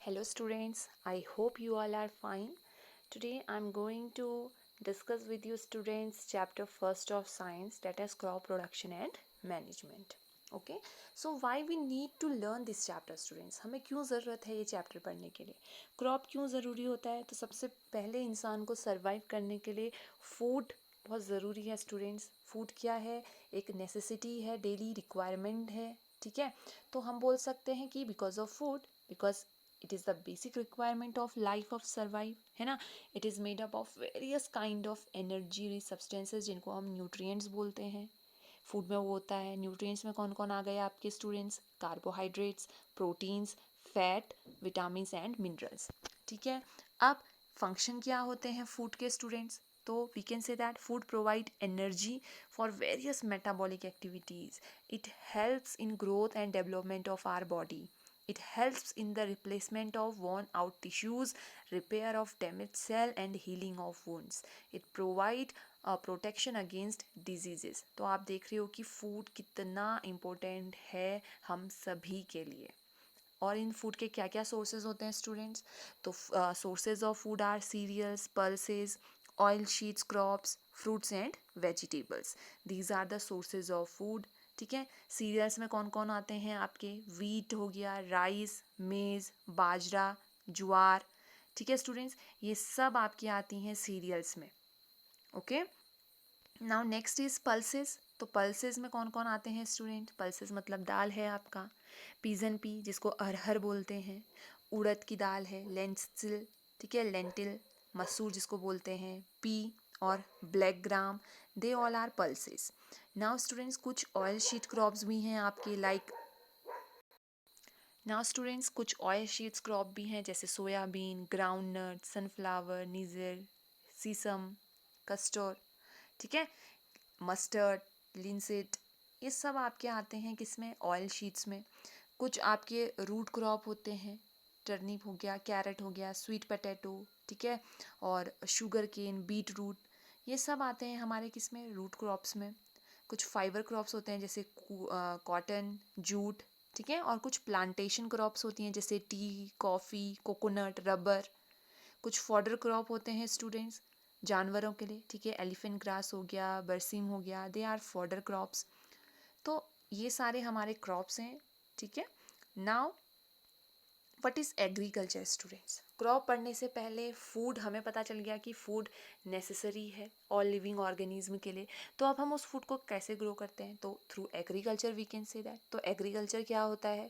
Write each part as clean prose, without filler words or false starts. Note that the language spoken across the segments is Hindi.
Hello students, I hope you all are fine. Today I am going to discuss with you students chapter first of science, that is crop production and management. Okay, so why we need to learn this chapter students? हमें क्यों ज़रूरत है ये चैप्टर पढ़ने के लिए? क्रॉप क्यों ज़रूरी होता है? तो सबसे पहले इंसान को सर्वाइव करने के लिए फूड बहुत ज़रूरी है स्टूडेंट्स. फूड क्या है? एक नेसेसिटी है, डेली रिक्वायरमेंट है. ठीक है, तो हम बोल सकते हैं कि because of food, because it is the basic requirement of life of survive, है ना. it is made up of various kind of energy rich substances जिनको हम nutrients बोलते हैं. फूड में वो होता है. न्यूट्रिएंट्स में कौन कौन आ गए आपके students? Carbohydrates, proteins, fat, vitamin and minerals. ठीक है, अब फंक्शन क्या होते हैं फूड के स्टूडेंट्स? तो we can say that food provide energy for various metabolic activities. It helps in growth and development of our body. It helps in the replacement of worn out tissues, repair of damaged cell and healing of wounds. It provide protection against diseases. तो आप देख रहे हो कि फूड कितना इम्पोर्टेंट है हम सभी के लिए. और इन फूड के क्या क्या सोर्सेज होते हैं स्टूडेंट्स? तो sources of food are cereals, pulses, oil seeds, crops, fruits and vegetables. These are the sources of food. ठीक है, सीरियल्स में कौन कौन आते हैं आपके? वीट हो गया, राइस, मेज़, बाजरा, ज्वार. ठीक है स्टूडेंट्स, ये सब आपकी आती हैं सीरियल्स में. Okay, now next is pulses. तो पल्सेस में कौन कौन आते हैं स्टूडेंट? पल्सेस मतलब दाल है आपका. पीजन पी जिसको अरहर बोलते हैं, उड़द की दाल है, लेंटिल. ठीक है, लेंटिल. मसूर जिसको बोलते हैं, पी और black gram, they all are pulses. Now students कुछ ऑयल शीट क्रॉप्स भी हैं आपके लाइक. नाउ स्टूडेंट्स कुछ ऑयल शीट्स क्रॉप भी हैं जैसे soybean, groundnut, sunflower, niger, sesame, castor. ठीक है, मस्टर्ड, लिंसेट, ये सब आपके आते हैं किसमें? ऑयल शीट्स में. कुछ आपके रूट क्रॉप होते हैं. टर्निप हो गया, कैरेट हो गया, स्वीट पोटैटो. ठीक है, और शुगर केन, बीट रूट, ये सब आते हैं हमारे किसमें? रूट क्रॉप्स में. कुछ फाइबर क्रॉप्स होते हैं जैसे कॉटन, जूट. ठीक है, और कुछ प्लांटेशन क्रॉप्स होती हैं जैसे टी, कॉफ़ी, कोकोनट, रबर. कुछ फॉडर क्रॉप होते हैं स्टूडेंट्स जानवरों के लिए. ठीक है, एलिफेंट ग्रास हो गया, बरसीम हो गया, दे आर फॉडर क्रॉप्स. तो ये सारे हमारे क्रॉप्स हैं. ठीक है, now what is agriculture students? Crop पढ़ने से पहले फूड हमें पता चल गया कि फूड नेसेसरी है ऑल लिविंग ऑर्गेनिज्म के लिए. तो अब हम उस फूड को कैसे ग्रो करते हैं? तो through agriculture we can say that. तो एग्रीकल्चर क्या होता है?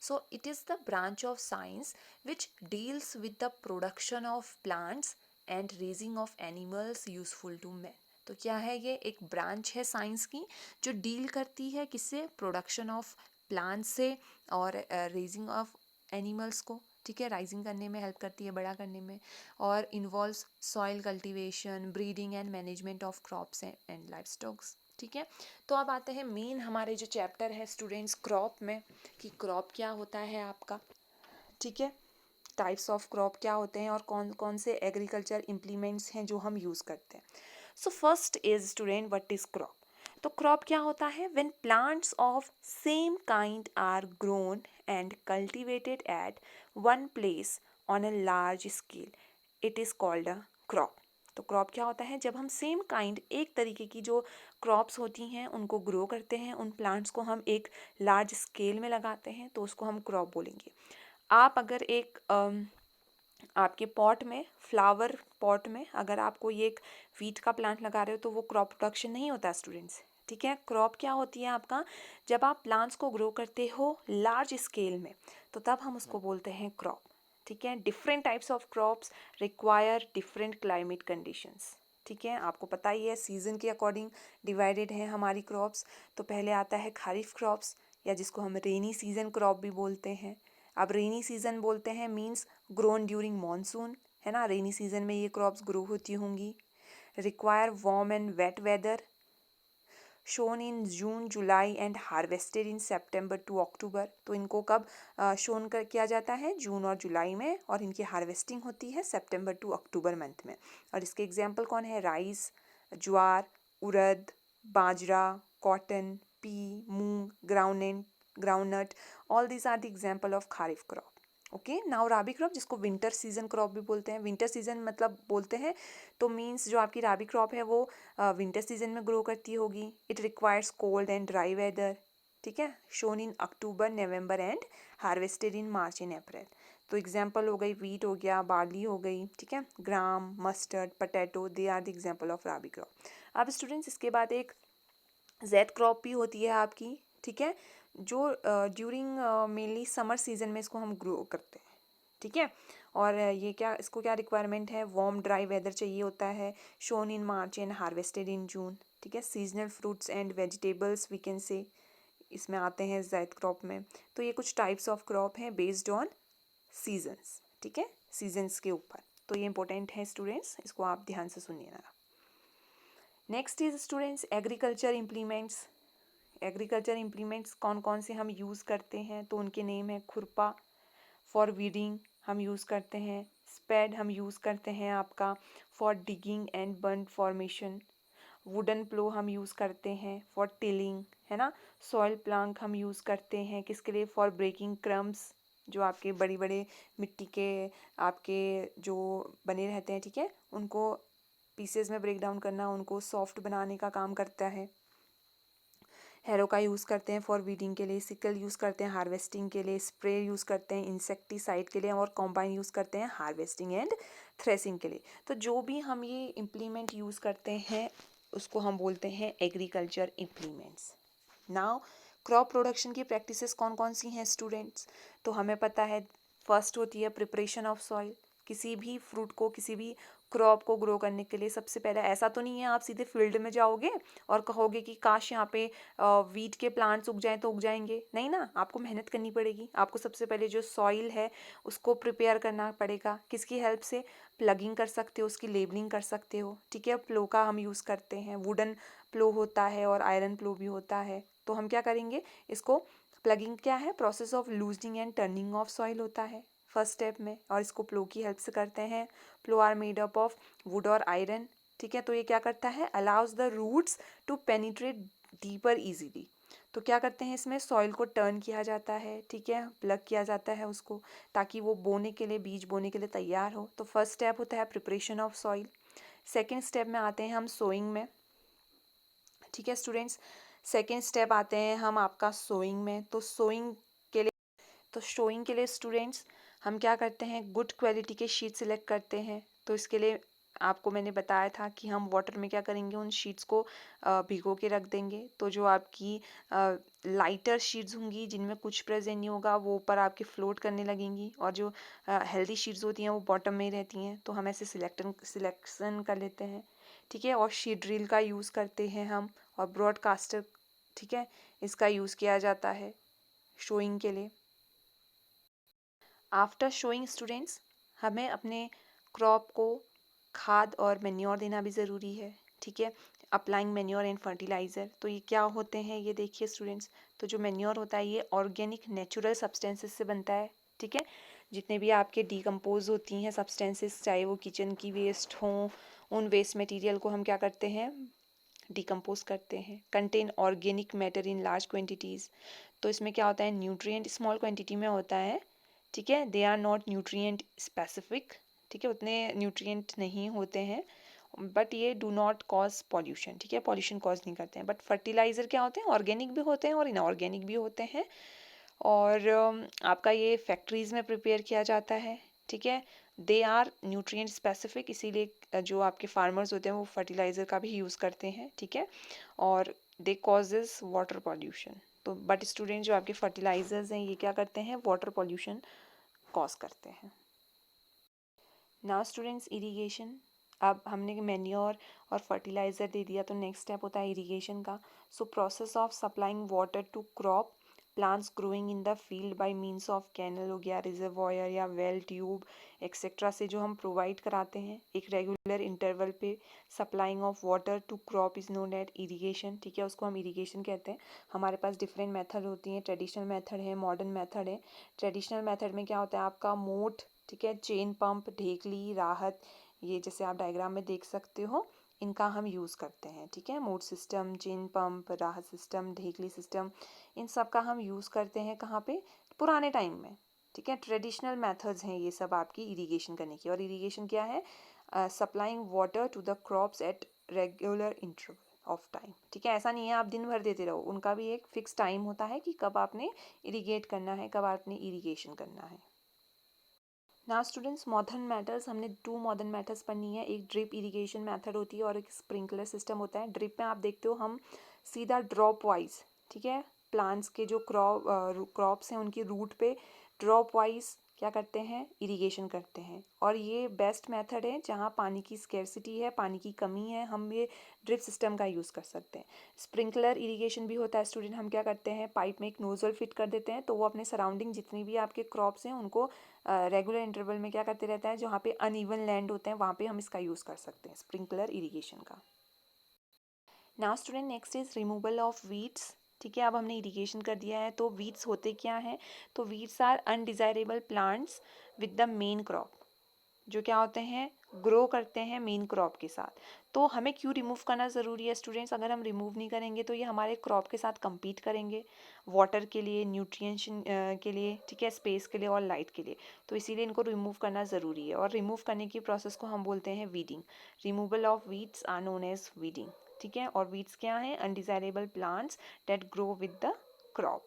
So it is the branch of science which deals with the production of plants and raising of animals useful to man. तो क्या है ये? एक ब्रांच है साइंस की जो डील करती है किससे? प्रोडक्शन ऑफ प्लांट्स से और रेजिंग ऑफ एनिमल्स को. ठीक है, राइजिंग करने में हेल्प करती है, बड़ा करने में. और involves soil cultivation, breeding and management of crops and life stocks. ठीक है, तो अब आते हैं मेन हमारे जो चैप्टर है स्टूडेंट्स क्रॉप में, कि क्रॉप क्या होता है आपका. ठीक है, टाइप्स ऑफ क्रॉप क्या होते हैं और कौन कौन से एग्रीकल्चर इम्प्लीमेंट्स हैं जो हम यूज़ करते हैं. So first is student what is crop. तो क्रॉप क्या होता है? When plants of same kind are grown and cultivated at one place on a large scale, it is called a crop. तो क्रॉप क्या होता है? जब हम सेम काइंड, एक तरीके की जो क्रॉप्स होती हैं उनको ग्रो करते हैं, उन प्लांट्स को हम एक लार्ज स्केल में लगाते हैं, तो उसको हम क्रॉप बोलेंगे. आप अगर एक आपके पॉट में, फ्लावर पॉट में अगर आप कोई एक वीट का प्लांट लगा रहे हो तो वो क्रॉप प्रोडक्शन नहीं होता स्टूडेंट्स. ठीक है, क्रॉप क्या होती है आपका? जब आप प्लांट्स को ग्रो करते हो लार्ज स्केल में, तो तब हम उसको बोलते हैं क्रॉप. ठीक है, different types of crops require different climate conditions. ठीक है, आपको पता ही है सीजन के अकॉर्डिंग डिवाइडेड है हमारी क्रॉप्स. तो पहले आता है खरीफ क्रॉप्स, या जिसको हम रेनी सीजन क्रॉप भी बोलते हैं. अब रेनी सीजन बोलते हैं मीन्स ग्रोन ड्यूरिंग मॉनसून, है ना. रेनी सीजन में ये क्रॉप्स ग्रो होती होंगी. Require warm and wet weather, sown in June July and harvested in September to October. तो इनको कब शोन कर किया जाता है? जून और जुलाई में, और इनकी हार्वेस्टिंग होती है सितंबर टू अक्टूबर मंथ में. और इसके एग्जाम्पल कौन है? Rice, jowar, urad, bajra, cotton, pea, moong, groundnut. All these are the example of kharif crop. Okay. Now rabi crop, जिसको विंटर सीजन क्रॉप भी बोलते हैं, विंटर सीजन मतलब बोलते हैं तो मीन्स जो आपकी राबी क्रॉप है वो विंटर सीजन में ग्रो करती होगी। It requires cold and dry weather, ठीक है, sown in October November and harvested in March in April. तो एग्जाम्पल हो गई वीट हो गया, बार्ली हो गई, ठीक है, gram, mustard, potato, they are the example of rabi crop. अब स्टूडेंट्स इसके बाद एक जेड क्रॉप भी होती है आपकी, ठीक है, जो ड्यूरिंग मेनली समर सीजन में इसको हम ग्रो करते हैं, ठीक है। और ये क्या, इसको क्या रिक्वायरमेंट है, वार्म ड्राई वेदर चाहिए होता है, sown in March and harvested in June, ठीक है। Seasonal fruits and vegetables we can say इसमें आते हैं जेड क्रॉप में। तो ये कुछ टाइप्स ऑफ क्रॉप हैं बेस्ड ऑन सीजन्स, ठीक है, सीजन्स के ऊपर। तो ये इंपॉर्टेंट है स्टूडेंट्स, इसको आप ध्यान से सुनिएगा। Next is students agriculture implements. Agriculture implements कौन कौन से हम यूज़ करते हैं, तो उनके नेम है खुरपा फॉर वीडिंग हम यूज़ करते हैं, स्पेड हम यूज़ करते हैं आपका for digging and burn formation, wooden plough हम यूज़ करते हैं फॉर टिलिंग, है ना, सॉइल प्लांक हम यूज़ करते हैं किसके लिए, फॉर ब्रेकिंग क्रम्स, जो आपके बड़े बड़े मिट्टी के आपके जो बने रहते हैं, ठीक है, उनको पीसेस में ब्रेक डाउन करना, उनको सॉफ्ट बनाने का काम करता है। हैरो का यूज़ करते हैं फॉर वीडिंग के लिए, सिकल यूज़ करते हैं हार्वेस्टिंग के लिए, स्प्रे यूज़ करते हैं इंसेक्टिसाइड के लिए, और कॉम्बाइन यूज़ करते हैं हार्वेस्टिंग एंड थ्रेसिंग के लिए। तो जो भी हम ये इम्प्लीमेंट यूज़ करते हैं उसको हम बोलते हैं agriculture implements. Now crop production की प्रैक्टिसेस कौन कौन सी हैं स्टूडेंट्स, तो हमें पता है फर्स्ट होती है प्रिपरेशन ऑफ सॉइल। किसी भी फ्रूट को, किसी भी क्रॉप को ग्रो करने के लिए सबसे पहले, ऐसा तो नहीं है आप सीधे फील्ड में जाओगे और कहोगे कि काश यहाँ पे वीट के प्लांट्स उग जाएं तो उग जाएंगे, नहीं ना, आपको मेहनत करनी पड़ेगी। आपको सबसे पहले जो सॉइल है उसको प्रिपेयर करना पड़ेगा, किसकी हेल्प से, प्लगिंग कर सकते हो, उसकी लेबलिंग कर सकते हो, ठीक है। प्लो का हम यूज़ करते हैं, वुडन प्लो होता है और आयरन प्लो भी होता है। तो हम क्या करेंगे, इसको प्लगिंग क्या है, process of loosening and turning of soil होता है फर्स्ट स्टेप में, और इसको प्लो की हेल्प से करते हैं। Plough are made up of wood और आयरन, ठीक है। तो ये क्या करता है, allows the roots to penetrate deeper easily. तो क्या करते हैं, इसमें सॉइल को टर्न किया जाता है, ठीक है, प्लग किया जाता है उसको, ताकि वो बोने के लिए, बीज बोने के लिए तैयार हो। तो फर्स्ट स्टेप होता है preparation of soil. Second step में आते हैं हम सोइंग में, ठीक है स्टूडेंट्स। सेकेंड स्टेप आते हैं हम आपका सोइंग में। तो सोइंग के लिए, तो शोइंग के लिए स्टूडेंट्स हम क्या करते हैं, गुड क्वालिटी के शीट सिलेक्ट करते हैं। तो इसके लिए आपको मैंने बताया था कि हम वाटर में क्या करेंगे, उन शीट्स को भिगो के रख देंगे। तो जो आपकी लाइटर शीट्स होंगी जिनमें कुछ प्रेजेंट नहीं होगा वो ऊपर आपके फ्लोट करने लगेंगी, और जो हेल्दी शीट्स होती हैं वो बॉटम में ही रहती हैं। तो हम ऐसे सिलेक्शन कर लेते हैं, ठीक है। और शीट ड्रिल का यूज़ करते हैं हम, और ब्रॉडकास्टर, ठीक है, इसका यूज़ किया जाता है शोइंग के लिए। आफ्टर शोइंग स्टूडेंट्स हमें अपने क्रॉप को खाद और मेन्योर देना भी ज़रूरी है, ठीक है। अप्लाइंग मेन्योर एंड फर्टिलाइज़र, तो ये क्या होते हैं ये देखिए स्टूडेंट्स। तो जो मेन्योर होता है ये ऑर्गेनिक नेचुरल सब्सटेंसेस से बनता है, ठीक है। जितने भी आपके डिकम्पोज होती हैं सब्सटेंसेस, चाहे वो किचन की वेस्ट हों, उन वेस्ट मटेरियल को हम क्या करते हैं, डिकम्पोज करते हैं। Contain organic matter in large quantities, तो इसमें क्या होता है, न्यूट्रिएंट स्मॉल क्वांटिटी में होता है, ठीक है। They are not nutrient specific, ठीक है, उतने न्यूट्रिएंट नहीं होते हैं, बट ये डू नॉट कॉज पॉल्यूशन, ठीक है, पॉल्यूशन कॉज नहीं करते हैं। बट फर्टिलाइज़र क्या होते हैं, ऑर्गेनिक भी होते हैं और इनऑर्गेनिक भी होते हैं, और आपका ये फैक्ट्रीज़ में प्रिपेयर किया जाता है, ठीक है। दे आर न्यूट्रिएंट स्पेसिफिक, इसीलिए जो आपके फार्मर्स होते हैं वो फर्टिलाइज़र का भी यूज़ करते हैं, ठीक है। और दे कॉजेज वाटर पॉल्यूशन, तो बट स्टूडेंट जो आपके फर्टिलाइजर्स हैं ये क्या करते हैं, वाटर पॉल्यूशन कॉज करते हैं। नाउ स्टूडेंट्स इरिगेशन, अब हमने मैन्योर और फर्टिलाइज़र दे दिया, तो नेक्स्ट स्टेप होता है इरिगेशन का। So process of supplying water to crop plants growing in the field by means of canal हो गया, रिजर्वॉयर या वेल ट्यूब एक्सेट्रा से जो हम प्रोवाइड कराते हैं एक रेगुलर इंटरवल पे, supplying of water to crop is known at irrigation, ठीक है, उसको हम इरिगेशन कहते हैं। हमारे पास डिफरेंट मेथड होती हैं, ट्रेडिशनल मेथड है, मॉडर्न मेथड है। ट्रेडिशनल मेथड में क्या होता है आपका मोट, ठीक है, चेन पंप, ढेकली, राहत, ये जैसे आप डायग्राम में देख सकते हो, इनका हम यूज़ करते हैं, ठीक है। मोट सिस्टम, चेन पंप, राहत सिस्टम, ढेकली सिस्टम, इन सब का हम यूज़ करते हैं कहाँ पे, पुराने टाइम में, ठीक है, ट्रेडिशनल मेथड्स हैं ये सब आपकी इरिगेशन करने की। और इरिगेशन क्या है? Supplying water to the crops at regular interval of time. ठीक है, ऐसा नहीं है आप दिन भर देते रहो, उनका भी एक फिक्स टाइम होता है कि कब आपने इरिगेट करना है, कब आपने इरिगेशन करना है। नाउ स्टूडेंट्स, मॉडर्न मेथड्स, हमने 2 मॉडर्न मेथड्स पढ़नी है। एक ड्रिप इरिगेशन मेथड होती है और एक स्प्रिंकलर सिस्टम होता है। ड्रिप में आप देखते हो हम सीधा ड्रॉप वाइज, ठीक है, प्लांट्स के जो क्रॉप्स हैं उनकी रूट पे ड्रॉप वाइज क्या करते हैं? इरिगेशन करते हैं। और ये बेस्ट मेथड है जहाँ पानी की स्केर्सिटी है, पानी की कमी है, हम ये ड्रिप सिस्टम का यूज़ कर सकते हैं। स्प्रिंकलर इरिगेशन भी होता है स्टूडेंट, हम क्या करते हैं? पाइप में एक नोजल फिट कर देते हैं, तो वो अपने सराउंडिंग जितनी भी आपके क्रॉप्स हैं उनको रेगुलर इंटरवल में क्या करते रहता है? जहाँ पे अनइवन लैंड होते हैं वहाँ पे हम इसका यूज़ कर सकते हैं, स्प्रिंकलर इरिगेशन का। Now student, next is removal of weeds. ठीक है, अब हमने इरिगेशन कर दिया है, तो वीड्स होते क्या हैं? तो weeds are undesirable plants with the main crop, जो क्या होते हैं? ग्रो करते हैं मेन क्रॉप के साथ। तो हमें क्यों रिमूव करना ज़रूरी है स्टूडेंट्स? अगर हम रिमूव नहीं करेंगे तो ये हमारे क्रॉप के साथ compete करेंगे, वाटर के लिए, न्यूट्रिएंशन के लिए, ठीक है, स्पेस के लिए और लाइट के लिए। तो इसीलिए इनको रिमूव करना ज़रूरी है। और रिमूव करने की प्रोसेस को हम बोलते हैं weeding. Removal of weeds are known as weeding. ठीक है, और वीड्स क्या हैं? Undesirable plants that grow with the crop.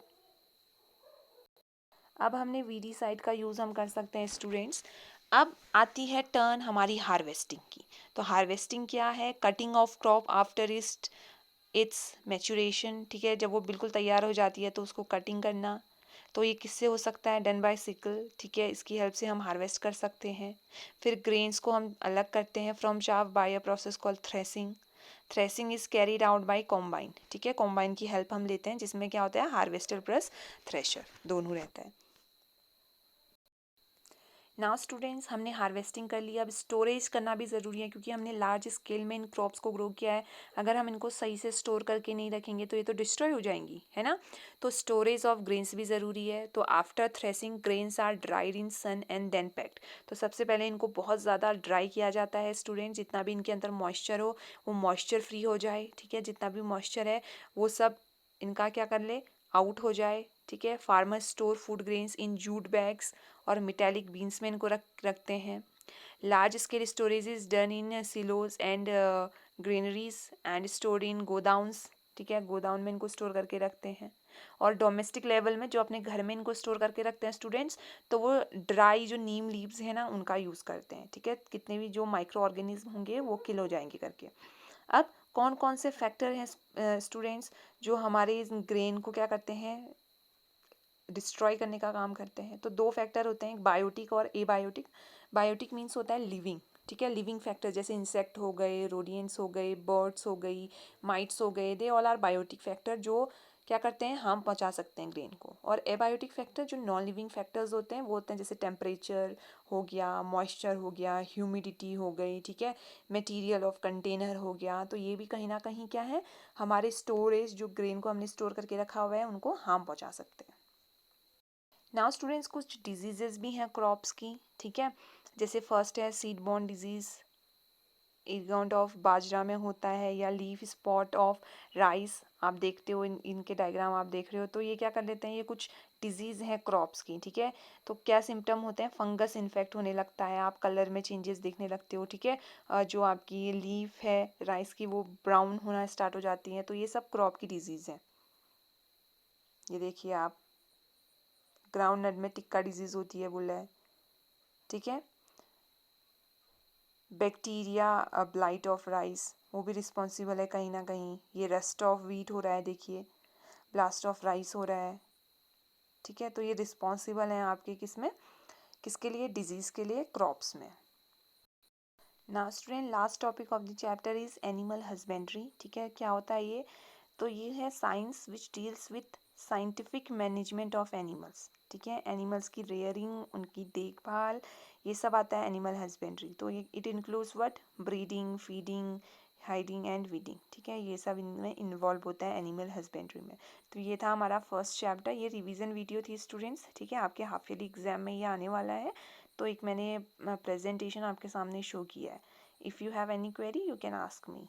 अब हमने वीडीसाइड का यूज़ हम कर सकते हैं स्टूडेंट्स। अब आती है टर्न हमारी हार्वेस्टिंग की। तो हार्वेस्टिंग क्या है? Cutting of crop after it's maturation. ठीक है, जब वो बिल्कुल तैयार हो जाती है तो उसको कटिंग करना। तो ये किससे हो सकता है? Done by sickle. ठीक है, इसकी हेल्प से हम हार्वेस्ट कर सकते हैं। फिर ग्रेन्स को हम अलग करते हैं from chaff by a process called threshing. Threshing is carried out by combine. ठीक है, कॉम्बाइन की हेल्प हम लेते हैं जिसमें क्या होता है? हार्वेस्टर प्लस थ्रेशर दोनों रहता है। नाउ स्टूडेंट्स, हमने हार्वेस्टिंग कर लिया, अब स्टोरेज करना भी ज़रूरी है क्योंकि हमने लार्ज स्केल में इन क्रॉप्स को ग्रो किया है। अगर हम इनको सही से स्टोर करके नहीं रखेंगे तो ये तो डिस्ट्रॉय हो जाएंगी, है ना? तो स्टोरेज ऑफ ग्रेन्स भी ज़रूरी है। तो after threshing grains are dried in sun and then packed. तो सबसे पहले इनको बहुत ज़्यादा ड्राई किया जाता है स्टूडेंट, जितना भी इनके अंदर मॉइस्चर हो वो मॉइस्चर फ्री हो जाए। ठीक है, जितना भी मॉइस्चर है वो सब इनका क्या कर ले? आउट हो जाए। ठीक है, farmer store food grains in jute bags और मेटालिक बीन्स में इनको रखते हैं। Large scale storage is done in silos and granaries and stored in godowns. ठीक है, गोदाउन में इनको स्टोर करके रखते हैं। और डोमेस्टिक लेवल में जो अपने घर में इनको स्टोर करके रखते हैं स्टूडेंट्स, तो वो ड्राई जो नीम लीव्स है ना उनका यूज़ करते हैं। ठीक है, कितने भी जो माइक्रो ऑर्गेनिज्म होंगे वो किल हो जाएंगे करके। अब कौन कौन से फैक्टर हैं स्टूडेंट्स जो हमारे इस ग्रेन को क्या करते हैं? डिस्ट्रॉय करने का काम करते हैं। तो 2 फैक्टर होते हैं, बायोटिक और एबायोटिक। बायोटिक मीन्स होता है लिविंग। ठीक है, लिविंग फैक्टर जैसे इंसेक्ट हो गए, रोडियंट्स हो गए, बर्ड्स हो गई, माइट्स हो गए, they all are biotic factor जो क्या करते हैं? हार्म पहुंचा सकते हैं ग्रेन को। और एबायोटिक फैक्टर जो नॉन लिविंग फैक्टर्स होते हैं वो होते हैं जैसे टेम्परेचर हो गया, मॉइस्चर हो गया, ह्यूमिडिटी हो गई, ठीक है, मटेरियल ऑफ कंटेनर हो गया। तो ये भी कहीं ना कहीं क्या है? हमारे स्टोरेज जो ग्रेन को हमने स्टोर करके रखा हुआ है उनको हार्म पहुंचा सकते हैं। नाउ स्टूडेंट्स, कुछ डिजीजेस भी हैं क्रॉप्स की। ठीक है, जैसे फर्स्ट है सीड बॉर्न डिजीज, एगाउंट ऑफ बाजरा में होता है, या लीफ स्पॉट ऑफ राइस। आप देखते हो इनके डायग्राम आप देख रहे हो, तो ये क्या कर लेते हैं? ये कुछ डिजीज हैं क्रॉप्स की। ठीक है, तो क्या सिम्टम होते हैं? फंगस इन्फेक्ट होने लगता है, आप कलर में चेंजेस देखने लगते हो। ठीक है, जो आपकी लीफ है राइस की वो ब्राउन होना स्टार्ट हो जाती है। तो ये सब क्रॉप की डिजीज है। ये देखिए आप, ग्राउंड नट में टिक्का डिजीज होती है बोला है। ठीक है, बैक्टीरिया ब्लाइट ऑफ राइस वो भी रिस्पॉन्सिबल है कहीं ना कहीं। ये रस्ट ऑफ वीट हो रहा है, देखिए ब्लास्ट ऑफ राइस हो रहा है। ठीक है, तो ये रिस्पॉन्सिबल हैं आपके किसमें? किसके लिए? डिजीज के लिए, क्रॉप्स में। Now student, last topic of the chapter is animal husbandry. ठीक है, क्या होता है ये? तो ये है science which deals with scientific management of animals. ठीक है, एनिमल्स की रेयरिंग, उनकी देखभाल, ये सब आता है एनिमल हस्बेंड्री। तो ये it includes what? Breeding, feeding, hiding and weeding. ठीक है, ये सब इनमें इन्वॉल्व होता है एनिमल हस्बेंड्री में। तो ये था हमारा फर्स्ट चैप्टर। ये रिवीजन वीडियो थी स्टूडेंट्स। ठीक है, आपके हाफ ईयरली एग्जाम में ये आने वाला है, तो एक मैंने प्रेजेंटेशन आपके सामने शो किया है। If you have any query you can ask me.